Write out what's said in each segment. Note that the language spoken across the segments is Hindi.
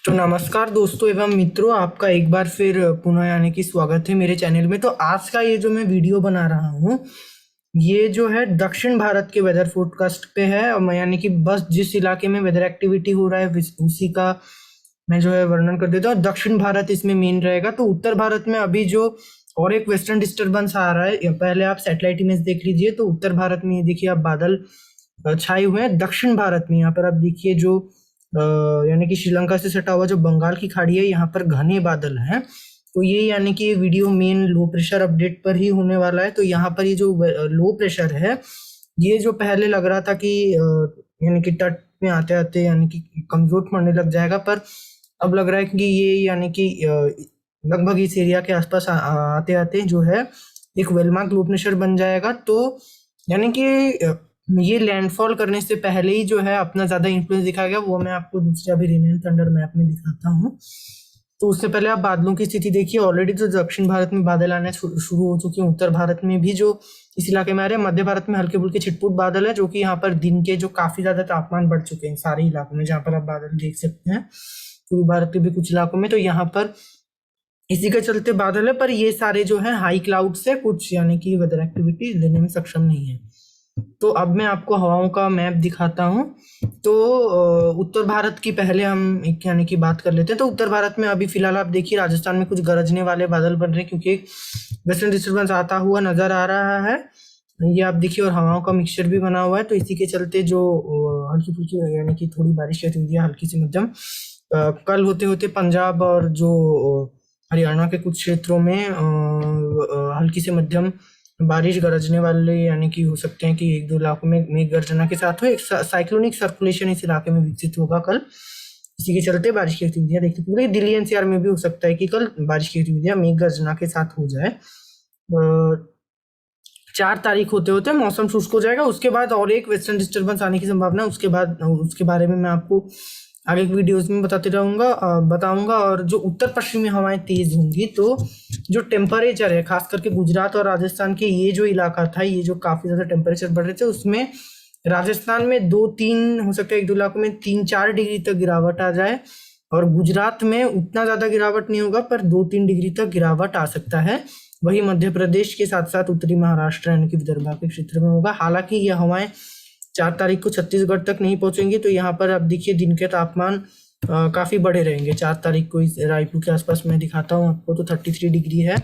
तो नमस्कार दोस्तों एवं मित्रों, आपका एक बार फिर पुनः यानी कि स्वागत है मेरे चैनल में। तो आज का ये जो मैं वीडियो बना रहा हूँ, ये जो है दक्षिण भारत के वेदर फोरकास्ट पे है। और मैं यानी कि बस जिस इलाके में वेदर एक्टिविटी हो रहा है उसी का मैं जो है वर्णन कर देता हूँ। दक्षिण भारत इसमें मेन रहेगा। तो उत्तर भारत में अभी जो और एक वेस्टर्न डिस्टर्बेंस आ रहा है, पहले आप सैटेलाइट इमेज देख लीजिए। तो उत्तर भारत में ये देखिए आप बादल छाए हुए हैं। दक्षिण भारत में यहाँ पर आप देखिए जो यानी कि श्रीलंका से सटा हुआ जो बंगाल की खाड़ी है, यहाँ पर घने बादल हैं। तो ये यानी कि ये video main low pressure update पर ही होने वाला है। तो यहाँ पर ये जो लो प्रेशर है, ये जो पहले लग रहा था कि यानी कि तट में आते आते यानी कि कमजोर पड़ने लग जाएगा, पर अब लग रहा है कि ये यानी कि लगभग इस एरिया के आसपास आते आते जो है एक वेलमार्क लो प्रेशर बन जाएगा। तो यानी कि ये लैंडफॉल करने से पहले ही जो है अपना ज्यादा इन्फ्लुएंस दिखाएगा। वो मैं आपको दूसरा भी रेन एंड थंडर मैप में दिखाता हूँ। तो उससे पहले आप बादलों की स्थिति देखिए। ऑलरेडी तो दक्षिण भारत में बादल आने शुरू हो चुके हैं। उत्तर भारत में भी जो इस इलाके में आ रहे हैं, मध्य भारत में हल्के फुल्के छिटपुट बादल है, जो कि यहाँ पर दिन के जो काफी ज्यादा तापमान बढ़ चुके हैं सारे इलाकों में, जहाँ पर आप बादल देख सकते हैं पूर्वी भारत के भी कुछ इलाकों में। तो यहाँ पर इसी के चलते बादल है, पर ये सारे जो है हाई क्लाउड से कुछ यानी कि वेदर एक्टिविटी देने में सक्षम नहीं है। तो अब मैं आपको हवाओं का मैप दिखाता हूँ। तो उत्तर भारत की पहले हम एक यानी कि बात कर लेते हैं। तो उत्तर भारत में अभी फिलहाल आप देखिए राजस्थान में कुछ गरजने वाले बादल बन रहे हैं, क्योंकि वेस्टर्न डिस्टर्बेंस आता हुआ नजर आ रहा है। ये आप देखिए, और हवाओं का मिक्सचर भी बना हुआ है। तो इसी के चलते जो हल्की फुल्की यानी कि थोड़ी बारिश हुई है, हल्की से मध्यम, कल होते होते पंजाब और जो हरियाणा के कुछ क्षेत्रों में हल्की से मध्यम बारिश गरजने वाले यानी कि हो सकते हैं कि एक दो इलाकों में मेघ गर्जना के साथ हो। एक साइक्लोनिक सर्कुलेशन इस इलाके में विकसित होगा कल। इसी के चलते बारिश की गतिविधियां देखने को मिलेगी। दिल्ली एनसीआर में भी हो सकता है कि कल बारिश की गतिविधियां मेघ गर्जना के साथ हो जाए। 4 तारीख होते होते मौसम शुष्क हो जाएगा। उसके बाद और एक वेस्टर्न डिस्टर्बेंस आने की संभावना है। उसके बाद उसके बारे में मैं आपको आगे की वीडियोस में बताऊंगा। और जो उत्तर पश्चिमी हवाएं तेज होंगी, तो जो टेम्परेचर है खास करके गुजरात और राजस्थान के ये जो इलाका था, ये जो काफी ज्यादा टेम्परेचर बढ़ रहे थे, उसमें राजस्थान में 2-3 हो सकता है, एक दो इलाकों में 3-4 डिग्री तक गिरावट आ जाए। और गुजरात में उतना ज्यादा गिरावट नहीं होगा, पर 2-3 डिग्री तक गिरावट आ सकता है। वही मध्य प्रदेश के साथ साथ उत्तरी महाराष्ट्र यानी कि विदर्भ के क्षेत्र में होगा। हालांकि ये हवाएं 4 तारीख को छत्तीसगढ़ तक नहीं पहुंचेंगी। तो यहाँ पर आप देखिए दिन के तापमान काफी बड़े रहेंगे। 4 तारीख को इस रायपुर के आसपास मैं दिखाता हूँ आपको, तो 33 डिग्री है।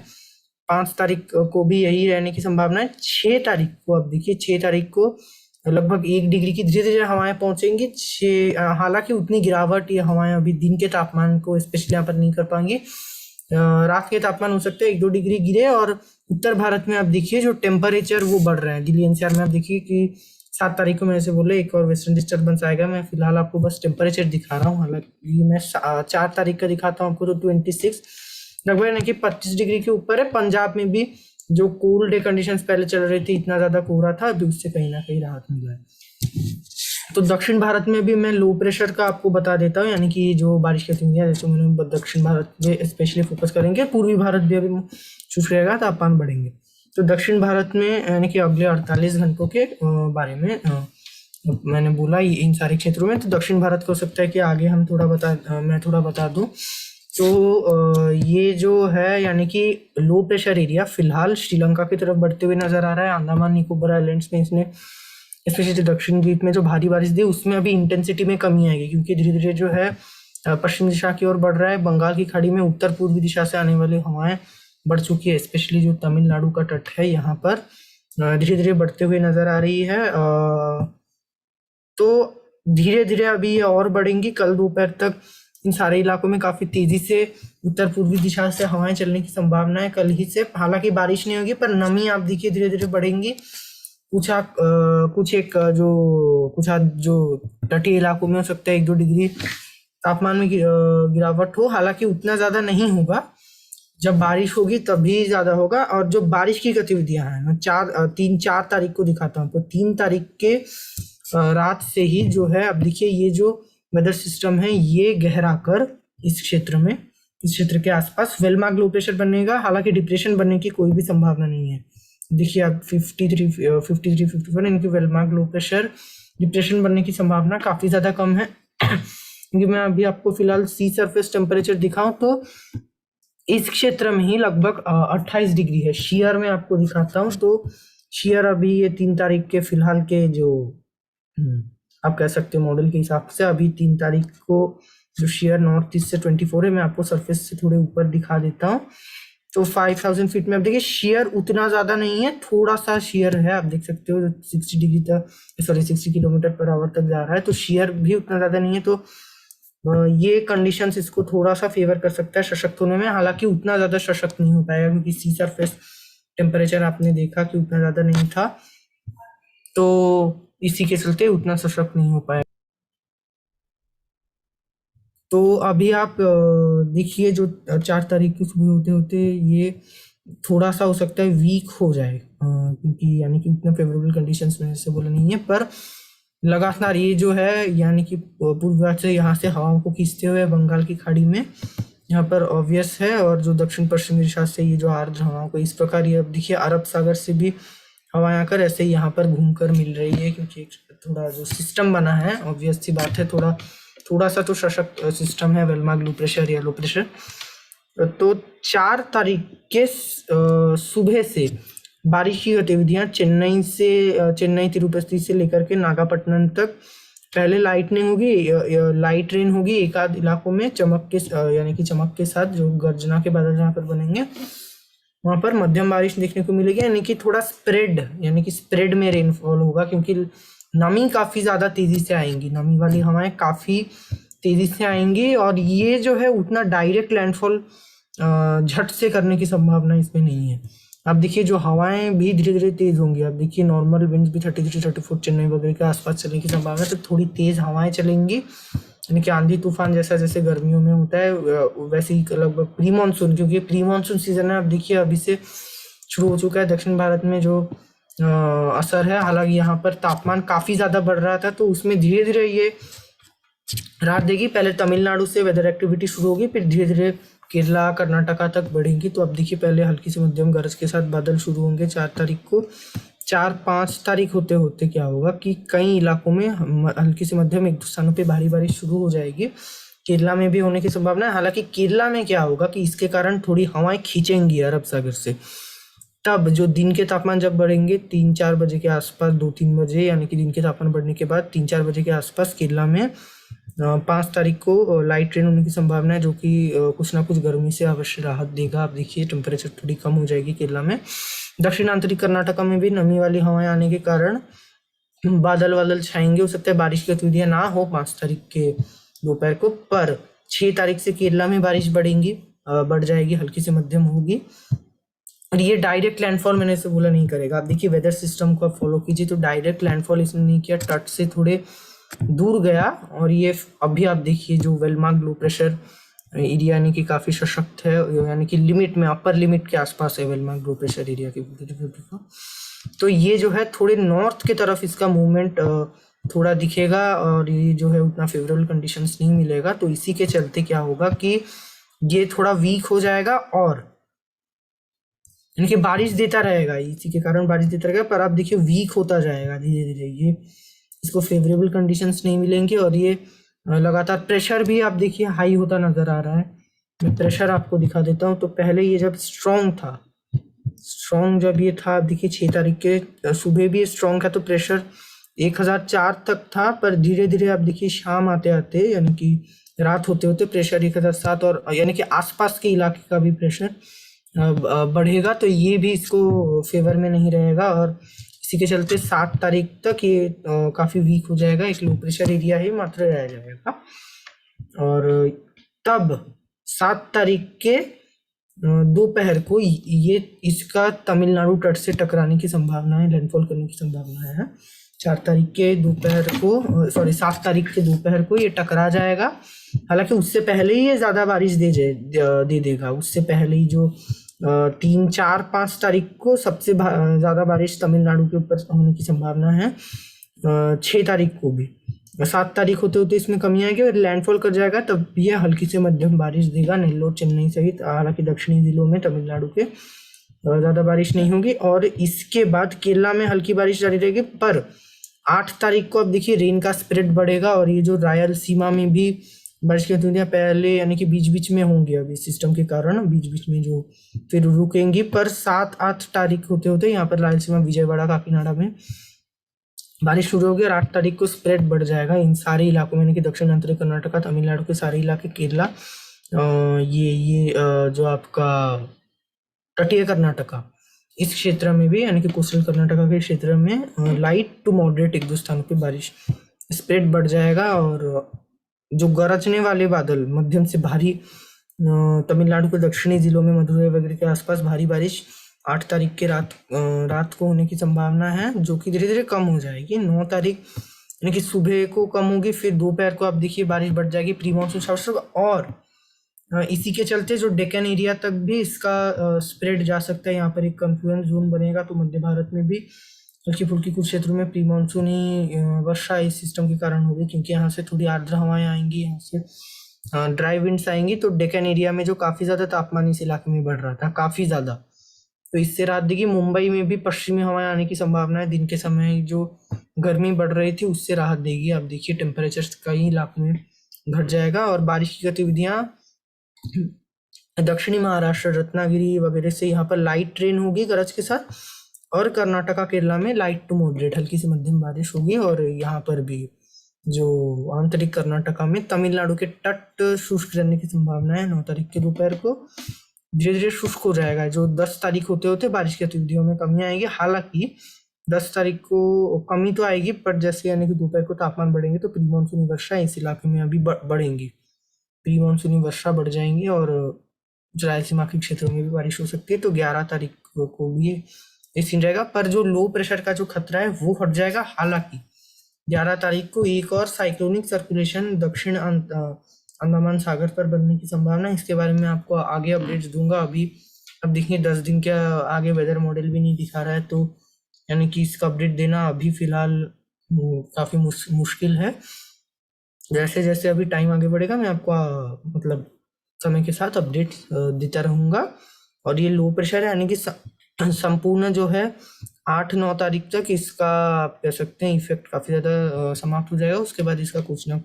5 तारीख को भी यही रहने की संभावना है। 6 तारीख को आप देखिए, 6 तारीख को लगभग 1 डिग्री की धीरे धीरे हवाएं पहुंचेंगी। हालांकि उतनी गिरावट ये हवाएं अभी दिन के तापमान को स्पेशली यहाँ पर नहीं कर पाएंगे। रात के तापमान हो सकते हैं 1-2 डिग्री गिरे। और उत्तर भारत में आप देखिए जो टेम्परेचर वो बढ़ रहे हैं। दिल्ली एनसीआर में आप देखिए कि 7 तारीख को, मैं ऐसे बोले, एक और वेस्टर्न डिस्टर्बेंस आएगा। मैं फिलहाल आपको बस टेम्परेचर दिखा रहा हूँ। हालांकि मैं 4 तारीख का दिखाता हूँ आपको, तो 26 लगभग यानी कि 25 डिग्री के ऊपर है। पंजाब में भी जो कोल्ड डे कंडीशंस पहले चल रही थी, इतना ज्यादा कोहरा था, अभी उससे कहीं ना कहीं राहत मिला है। तो दक्षिण भारत में भी मैं लो प्रेशर का आपको बता देता हूँ, यानी कि जो बारिश की गतिविधियां जैसे मैंने दक्षिण भारत में स्पेशली फोकस करेंगे। पूर्वी भारत भी अभी शुष्क रहेगा, तापमान बढ़ेंगे। तो दक्षिण भारत में यानी कि अगले 48 घंटों के बारे में मैंने बोला इन सारे क्षेत्रों में। तो दक्षिण भारत को हो सकता है कि आगे मैं थोड़ा बता दूं। तो ये जो है यानी कि लो प्रेशर एरिया फिलहाल श्रीलंका की तरफ बढ़ते हुए नजर आ रहा है। अंडमान निकोबार आइलैंड्स में इसने स्पेशली दक्षिण द्वीप में जो भारी बारिश दी, उसमें अभी इंटेंसिटी में कमी आएगी, क्योंकि धीरे धीरे जो है पश्चिम दिशा की ओर बढ़ रहा है। बंगाल की खाड़ी में उत्तर पूर्वी दिशा से आने वाली हवाएं बढ़ चुकी है। स्पेशली जो तमिलनाडु का तट है, यहाँ पर धीरे धीरे बढ़ते हुए नजर आ रही है। तो धीरे धीरे अभी ये और बढ़ेंगी। कल दोपहर तक इन सारे इलाकों में काफी तेजी से उत्तर पूर्वी दिशा से हवाएं चलने की संभावना है कल ही से। हालांकि बारिश नहीं होगी, पर नमी आप देखिए धीरे धीरे बढ़ेंगी। कुछ जो तटीय इलाकों में हो सकता है 1-2 डिग्री तापमान में गिरावट हो। हालांकि उतना ज्यादा नहीं होगा, जब बारिश होगी तभी ज्यादा होगा। और जो बारिश की गतिविधियां हैं, मैं 4 तारीख को दिखाता हूँ। तो 3 तारीख के रात से ही जो है, अब देखिए ये जो वेदर सिस्टम है ये गहरा कर इस क्षेत्र के आसपास वेलमार्क लो प्रेशर बनेगा। हालांकि डिप्रेशन बनने की कोई भी संभावना नहीं है। देखिए अब 53-54 इनकी वेलमार्क लो प्रेशर डिप्रेशन बनने की संभावना काफी ज्यादा कम है। क्योंकि मैं अभी आपको फिलहाल सी सरफेस टेम्परेचर दिखाऊं तो इस क्षेत्र में ही लगभग 28 डिग्री है। शियर में आपको दिखाता हूँ तो शियर अभी ये 3 तारीख के फिलहाल के जो आप कह सकते हो मॉडल के हिसाब से अभी 3 तारीख को जो शेयर नॉर्थ ईस्ट से 24 है, मैं आपको सरफेस से थोड़े ऊपर दिखा देता हूँ। तो 5000 फीट में आप देखिए शेयर उतना ज्यादा नहीं है, थोड़ा सा शेयर है, आप देख सकते हो 60 डिग्री तक, सॉरी 60 किलोमीटर पर आवर तक जा रहा है, तो शेयर भी उतना ज्यादा नहीं है। तो ये कंडीशंस इसको थोड़ा सा फेवर कर सकता है सशक्त होने में, हालांकि उतना ज्यादा सशक्त नहीं हो पाएगा क्योंकि सी सरफेस टेम्परेचर आपने देखा कि उतना ज्यादा नहीं था, तो इसी के चलते उतना सशक्त नहीं हो पाएगा। तो अभी आप देखिए जो 4 तारीख की सुबह होते होते ये थोड़ा सा हो सकता है वीक हो जाए, क्योंकि यानी कि उतना फेवरेबल कंडीशंस में से बोला नहीं है, पर लगातार ये जो है यानी कि पूर्व से यहाँ से हवाओं को खींचते हुए बंगाल की खाड़ी में यहाँ पर ऑब्वियस है, और जो दक्षिण पश्चिमी दिशा से ये जो आर्द्र हवाओं को इस प्रकार ये अब देखिए अरब सागर से भी हवाएं आकर ऐसे यहाँ पर घूमकर मिल रही है, क्योंकि थोड़ा जो सिस्टम बना है ऑब्वियस सी बात है, थोड़ा सा तो सशक्त सिस्टम है वेलमार्क लो प्रेशर या लो प्रेशर। तो 4 तारीख के सुबह से बारिश की गतिविधियां चेन्नई तिरुपति से लेकर के नागापट्टनम तक पहले लाइटनिंग होगी, लाइट रेन होगी एक आध इलाकों में, चमक के यानी कि चमक के साथ जो गर्जना के बादल जहाँ पर बनेंगे वहां पर मध्यम बारिश देखने को मिलेगी, यानी कि थोड़ा स्प्रेड में रेनफॉल होगा, क्योंकि नमी काफी ज्यादा तेजी से आएंगी, नमी वाली हवाएं काफी तेजी से आएंगी, और ये जो है उतना डायरेक्ट लैंडफॉल झट से करने की संभावना इसमें नहीं है। आप देखिए जो हवाएं भी धीरे धीरे तेज होंगी, आप देखिए नॉर्मल विंड्स भी 33-34 चेन्नई वगैरह के आसपास चलने की संभावना है, तो थोड़ी तेज हवाएं चलेंगी, यानी कि आंधी तूफान जैसा जैसे गर्मियों में होता है वैसे ही लगभग प्री मानसून, क्योंकि प्री मानसून सीजन है, आप देखिए अभी से शुरू हो चुका है दक्षिण भारत में जो असर है। हालांकि यहाँ पर तापमान काफी ज्यादा बढ़ रहा था, तो उसमें धीरे धीरे ये राहत देगी। पहले तमिलनाडु से वेदर एक्टिविटी शुरू होगी, फिर धीरे धीरे केरला कर्नाटका तक बढ़ेंगी। तो अब देखिए पहले हल्की से मध्यम गरज के साथ बादल शुरू होंगे 4 तारीख को। 4-5 तारीख होते होते क्या होगा कि कई इलाकों में हल्की से मध्यम, एक दो स्थानों पे भारी बारिश शुरू हो जाएगी, केरला में भी होने की संभावना है। हालांकि केरला में क्या होगा कि इसके कारण थोड़ी हवाएं खींचेंगी अरब सागर से, तब जो दिन के तापमान जब बढ़ेंगे 3-4 बजे के आसपास, 2-3 बजे, यानी कि दिन के तापमान बढ़ने के बाद 3-4 बजे के आसपास केरला में 5 तारीख को लाइट रेन होने की संभावना है, जो कि कुछ ना कुछ गर्मी से अवश्य राहत देगा। आप देखिए टेम्परेचर थोड़ी कम हो जाएगी केरला में। दक्षिण आंतरिक कर्नाटका में भी नमी वाली हवाएं आने के कारण बादल छाएंगे, हो सकता है बारिश की गतिविधियां ना हो 5 तारीख के दोपहर को, पर 6 तारीख से केरला में बारिश बढ़ जाएगी, हल्की से मध्यम होगी, और ये डायरेक्ट लैंडफॉल मैंने इसे बोला नहीं करेगा। आप देखिए वेदर सिस्टम को आप फॉलो कीजिए, तो डायरेक्ट लैंडफॉल इसने नहीं किया, तट से थोड़े दूर गया, और ये अभी आप देखिए जो वेलमार्क लो प्रेशर एरिया यानी कि काफी सशक्त है, यानी कि लिमिट में, अपर लिमिट के आसपास है वेलमार्क लो प्रेशर एरिया की। तो ये जो है थोड़े नॉर्थ की तरफ इसका मूवमेंट थोड़ा दिखेगा, और ये जो है उतना फेवरेबल कंडीशंस नहीं मिलेगा। तो इसी के चलते क्या होगा कि ये थोड़ा वीक हो जाएगा, और यानी कि बारिश देता रहेगा, इसी के कारण बारिश देता रहेगा, पर आप देखिए वीक होता जाएगा धीरे धीरे, ये इसको फेवरेबल कंडीशंस नहीं मिलेंगे, और ये लगातार प्रेशर भी आप देखिए हाई होता नजर आ रहा है। मैं प्रेशर आपको दिखा देता हूँ। तो पहले ये जब स्ट्रॉन्ग जब ये था, आप देखिए 6 तारीख के सुबह भी स्ट्रॉन्ग था, तो प्रेशर 1004 तक था, पर धीरे धीरे आप देखिए शाम आते आते, यानी कि रात होते होते प्रेशर 1007, और यानी कि आसपास के इलाके का भी प्रेशर बढ़ेगा, तो ये भी इसको फेवर में नहीं रहेगा, और इसी के चलते 7 तारीख तक ये काफी वीक हो जाएगा, एक लो प्रेशर एरिया ही मात्र रह जाएगा। और तब 7 तारीख के दोपहर को ये इसका तमिलनाडु तट से टकराने की संभावना है, लैंडफॉल करने की संभावना है। 4 तारीख के दोपहर को, सॉरी 7 तारीख के दोपहर को ये टकरा जाएगा। हालांकि उससे पहले ही ये ज्यादा बारिश दे देगा, उससे पहले ही जो 3-4-5 तारीख को सबसे ज्यादा बारिश तमिलनाडु के ऊपर होने की संभावना है, 6 तारीख को भी। 7 तारीख होते होते इसमें कमी आएगी और लैंडफॉल कर जाएगा, तब ये हल्की से मध्यम बारिश देगा नेल्लोर, चेन्नई सहित। हालांकि दक्षिणी जिलों में तमिलनाडु के ज्यादा बारिश नहीं होगी, और इसके बाद केरला में हल्की बारिश जारी रहेगी। पर 8 तारीख को अब देखिए रेन का स्प्रेड बढ़ेगा, और ये जो रायलसीमा में भी बारिश की गतिविधियां पहले यानी कि बीच बीच में होंगी अभी सिस्टम के कारण, बीच बीच में जो फिर रुकेंगी, पर 7-8 तारीख होते होते यहाँ पर रायलसीमा, विजयवाड़ा, काकीनाडा में बारिश शुरू होगी और 8 तारीख को स्प्रेड बढ़ जाएगा इन सारे इलाकों में, यानी कि दक्षिण उत्तरी कर्नाटका, तमिलनाडु के सारे इलाके, केरला, जो आपका तटीय कर्नाटका, इस क्षेत्र में भी यानी कि कोस्टल कर्नाटका के क्षेत्र में लाइट टू मॉडरेट एक दो स्थानों पे बारिश स्प्रेड बढ़ जाएगा। और जो गरजने वाले बादल मध्यम से भारी तमिलनाडु के दक्षिणी जिलों में, मदुरई वगैरह के आसपास भारी बारिश 8 तारीख के रात को होने की संभावना है, जो कि धीरे धीरे कम हो जाएगी। 9 तारीख यानी कि सुबह को कम होगी, फिर दोपहर को आप देखिए बारिश बढ़ जाएगी, प्री मानसून शावर्स। और इसी के चलते जो डेक्कन एरिया तक भी इसका स्प्रेड जा सकता है। यहाँ पर एक कन्फ्लुएंस जोन बनेगा, तो मध्य भारत में भी हल्की फुल्की कुछ क्षेत्रों में प्री मानसूनी वर्षा इस सिस्टम के कारण होगी, क्योंकि यहाँ से थोड़ी आर्द्र हवाएं आएंगी, यहाँ से ड्राई विंड्स आएंगी। तो डेक्कन एरिया में जो काफी ज्यादा तापमान इस इलाके में बढ़ रहा था, काफी ज्यादा, तो इससे राहत देगी। मुंबई में भी पश्चिमी हवाएं आने की संभावना है, दिन के समय जो गर्मी बढ़ रही थी उससे राहत देगी। आप देखिए टेम्परेचर कई इलाकों में घट जाएगा। और बारिश की गतिविधियां दक्षिणी महाराष्ट्र, रत्नागिरी वगैरह से यहाँ पर लाइट रेन होगी गरज के साथ, और कर्नाटका, केरला में लाइट टू मॉडरेट हल्की से मध्यम बारिश होगी। और यहाँ पर भी जो आंतरिक कर्नाटका में, तमिलनाडु के तट शुष्क रहने की संभावना है। 9 तारीख के दोपहर को धीरे धीरे शुष्क हो जाएगा। जो 10 तारीख होते होते बारिश की गतिविधियों में कमी आएगी। हालांकि 10 तारीख को कमी तो आएगी, पर जैसे यानी कि दोपहर को तापमान बढ़ेंगे तो प्री मानसूनी वर्षा इस इलाके में अभी बढ़ेंगी, प्री मानसूनी वर्षा बढ़ जाएंगी। और रायलसीमा के क्षेत्रों में भी बारिश हो सकती है। तो 11 तारीख को भी ये सीन रहेगा, पर जो लो प्रेशर का जो खतरा है वो हट जाएगा। हालांकि 11 तारीख को एक और साइक्लोनिक सर्कुलेशन दक्षिण अंडमान सागर पर बनने की संभावना है। इसके बारे में आपको आगे अपडेट्स दूंगा। अभी अब देखिए 10 दिन के आगे वेदर मॉडल भी नहीं दिखा रहा है, तो यानी कि इसका अपडेट देना अभी फिलहाल काफी मुश्किल है। जैसे जैसे अभी टाइम आगे बढ़ेगा मैं आपको मतलब समय के साथ अपडेट देता रहूंगा। और ये लो प्रेशर है, यानी कि संपूर्ण जो है 8-9 तारीख तक इसका आप कह सकते हैं इफेक्ट काफी ज्यादा समाप्त हो जाएगा। उसके बाद इसका कुछ ना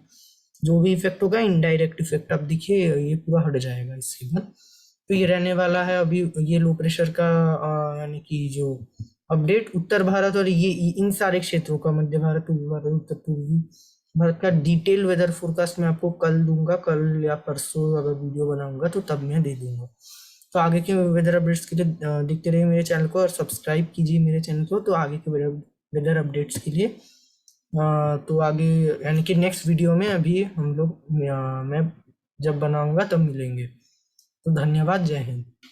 जो भी इफेक्ट होगा, इनडायरेक्ट इफेक्ट, आप देखिए ये पूरा हट जाएगा इसके बाद। तो ये रहने वाला है अभी ये लो प्रेशर का यानी कि जो अपडेट उत्तर भारत और ये इन सारे क्षेत्रों का, मध्य भारत, पूर्वी भारत, उत्तर पूर्वी भारत का डिटेल वेदर फोरकास्ट मैं आपको कल दूंगा, कल या परसों अगर वीडियो बनाऊंगा तो तब मैं दे दूंगा। तो आगे के वेदर अपडेट्स के लिए देखते रहिए मेरे चैनल को और सब्सक्राइब कीजिए मेरे चैनल को, तो आगे के वेदर अपडेट्स के लिए। तो आगे यानी कि नेक्स्ट वीडियो में अभी हम लोग मैं जब बनाऊंगा तब मिलेंगे। तो धन्यवाद, जय हिंद।